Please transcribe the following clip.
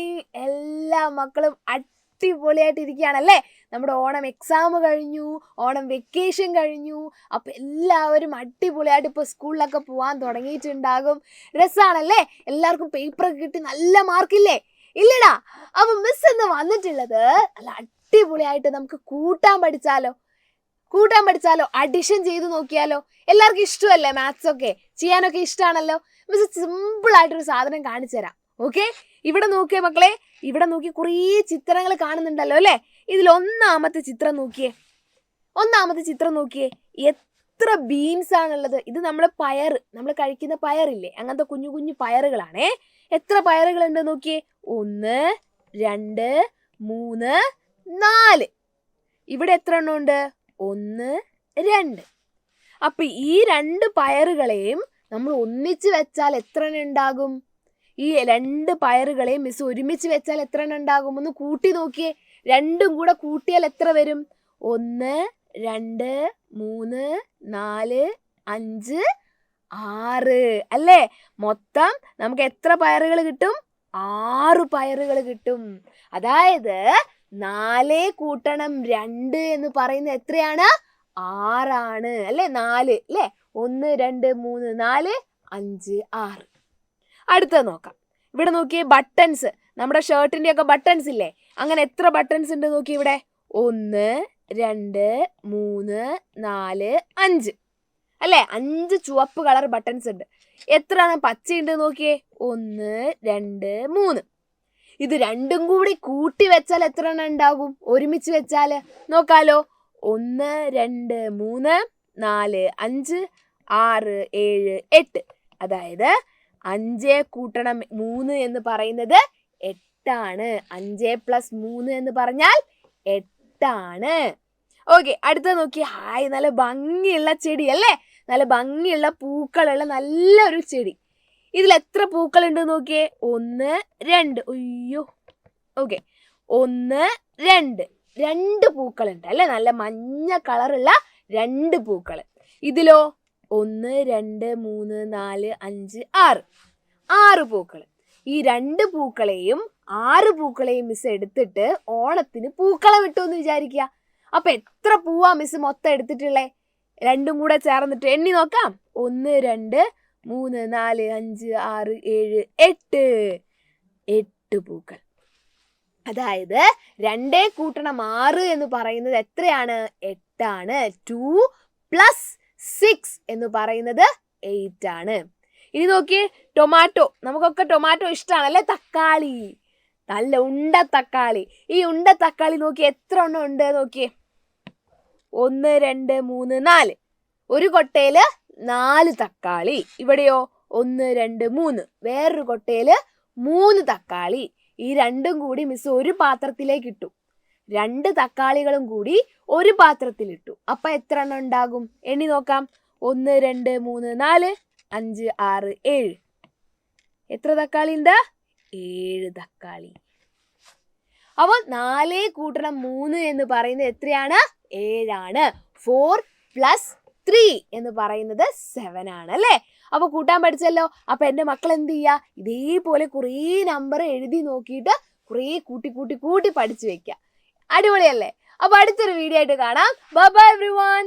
Morning. എല്ലാ മക്കളും അടിപൊളിയായിട്ടിരിക്കുകയാണല്ലേ? നമ്മുടെ ഓണം എക്സാം കഴിഞ്ഞു, ഓണം വെക്കേഷൻ കഴിഞ്ഞു. അപ്പം എല്ലാവരും അടിപൊളിയായിട്ട് ഇപ്പോൾ സ്കൂളിലൊക്കെ പോകാൻ തുടങ്ങിയിട്ടുണ്ടാകും. രസമാണല്ലേ? എല്ലാവർക്കും പേപ്പറൊക്കെ കിട്ടി നല്ല മാർക്കില്ലേ? ഇല്ലടാ. അപ്പം മിസ് ഇന്ന് വന്നിട്ടുള്ളത് നല്ല അടിപൊളിയായിട്ട് നമുക്ക് കൂട്ടാൻ പഠിച്ചാലോ? അഡിഷൻ ചെയ്ത് നോക്കിയാലോ? എല്ലാവർക്കും ഇഷ്ടമല്ലേ മാത്സ് ഒക്കെ ചെയ്യാനൊക്കെ? ഇഷ്ടമാണല്ലോ. മിസ് സിമ്പിളായിട്ടൊരു സാധനം കാണിച്ചു തരാം. ഓക്കെ, ഇവിടെ നോക്കിയേ മക്കളെ, ഇവിടെ നോക്കി കുറേ ചിത്രങ്ങൾ കാണുന്നുണ്ടല്ലോ അല്ലേ? ഇതിൽ ഒന്നാമത്തെ ചിത്രം നോക്കിയേ. എത്ര ബീൻസ് ആണുള്ളത്? ഇത് നമ്മൾ കഴിക്കുന്ന പയറില്ലേ, അങ്ങനത്തെ കുഞ്ഞു കുഞ്ഞു പയറുകളാണേ. എത്ര പയറുകളുണ്ട് നോക്കിയേ? 1 2 3 4. ഇവിടെ എത്ര എണ്ണം ഉണ്ട്? 1 2. അപ്പൊ ഈ 2 പയറുകളെയും നമ്മൾ ഒന്നിച്ച് വെച്ചാൽ എത്ര എണ്ണം ഉണ്ടാകും? ഈ 2 പയറുകളെയും മിസ് ഒരുമിച്ച് വെച്ചാൽ എത്ര എണ്ണം ഉണ്ടാകും? ഒന്ന് കൂട്ടി നോക്കിയേ. രണ്ടും കൂടെ കൂട്ടിയാൽ എത്ര വരും? 1 2 3 4 5 6 അല്ലേ? മൊത്തം നമുക്ക് എത്ര പയറുകൾ കിട്ടും? 6 പയറുകൾ കിട്ടും. അതായത് 4 കൂട്ടണം 2 എന്ന് പറയുന്നത് എത്രയാണ്? 6 ആണ് അല്ലേ? 4 അല്ലേ? 1 2 3 4 5 6. അടുത്തത് നോക്കാം. ഇവിടെ നോക്കിയേ, ബട്ടൺസ്. നമ്മുടെ ഷർട്ടിന്റെ ഒക്കെ ബട്ടൺസ് ഇല്ലേ, അങ്ങനെ എത്ര ബട്ടൺസ് ഉണ്ട് നോക്കി ഇവിടെ? 1 2 3 4 5 അല്ലേ? 5 ചുവപ്പ് കളർ ബട്ടൺസ് ഉണ്ട്. എത്ര പച്ചയുണ്ട് നോക്കിയേ? 1 2 3. ഇത് രണ്ടും കൂടി കൂട്ടി വെച്ചാൽ എത്ര എണ്ണം ഉണ്ടാകും? ഒരുമിച്ച് വെച്ചാൽ നോക്കാലോ. 1 2 3 4 5 6 7 8. അതായത് 5 കൂട്ടണം 3 എന്ന് പറയുന്നത് 8 ആണ്. 5 + 3 എന്ന് പറഞ്ഞാൽ 8 ആണ്. ഓക്കെ, അടുത്ത നോക്കി. ഹായ്, നല്ല ഭംഗിയുള്ള ചെടി അല്ലേ? നല്ല ഭംഗിയുള്ള പൂക്കളുള്ള നല്ലൊരു ചെടി. ഇതിൽ എത്ര പൂക്കളുണ്ട് നോക്കിയേ? 1 2. അയ്യോ, ഓക്കെ, 1 2. 2 പൂക്കളുണ്ട് അല്ലേ? നല്ല മഞ്ഞ കളറുള്ള 2 പൂക്കൾ. ഇതിലോ 1 2 3 4 5 6. 6 പൂക്കൾ. ഈ 2 പൂക്കളെയും 6 പൂക്കളെയും മിസ് എടുത്തിട്ട് ഓണത്തിന് പൂക്കളം ഇട്ടു എന്ന് വിചാരിക്കുക. അപ്പൊ എത്ര പൂവാ മിസ് മൊത്തം എടുത്തിട്ടുള്ളേ? രണ്ടും കൂടെ ചേർന്നിട്ട് എണ്ണി നോക്കാം. 1 2 3 4 5 6 7 8. 8 പൂക്കൾ. അതായത് 2 കൂട്ടണം 6 എന്ന് പറയുന്നത് എത്രയാണ്? 8 ആണ്. 2 + 6 എന്ന് പറയുന്നത് 8 ആണ്. ഇനി നോക്കിയേ, ടൊമാറ്റോ. നമുക്കൊക്കെ ടൊമാറ്റോ ഇഷ്ടമാണല്ലേ? തക്കാളി, നല്ല ഉണ്ട തക്കാളി. ഈ ഉണ്ട തക്കാളി നോക്കി എത്ര എണ്ണം ഉണ്ട് നോക്കിയേ? 1 2 3 4. ഒരു കൊട്ടയില് 4 തക്കാളി. ഇവിടെയോ 1 2 3. വേറൊരു കൊട്ടയില് 3 തക്കാളി. ഈ രണ്ടും കൂടി മിസ് ഒരു പാത്രത്തിലേക്ക് ഇട്ടു. 2 തക്കാളികളും കൂടി ഒരു പാത്രത്തിലിട്ടു. അപ്പൊ എത്ര എണ്ണം ഉണ്ടാകും? എണ്ണി നോക്കാം. 1 2 3 4 5 6 7. എത്ര തക്കാളി ഉണ്ട്? 7 തക്കാളി. അപ്പൊ 4 കൂട്ടണം 3 എന്ന് പറയുന്നത് എത്രയാണ്? 7 ആണ്. 4 + 3 എന്ന് പറയുന്നത് 7 ആണ് അല്ലേ? അപ്പൊ കൂട്ടാൻ പഠിച്ചല്ലോ. അപ്പൊ എൻ്റെ മക്കൾ എന്ത് ചെയ്യുക? ഇതേപോലെ കുറേ നമ്പർ എഴുതി നോക്കിയിട്ട് കുറേ കൂട്ടി പഠിച്ചു വെക്കുക. അടിപൊളിയല്ലേ? അപ്പൊ അടുത്തൊരു വീഡിയോ ആയിട്ട് കാണാം. Bye bye everyone.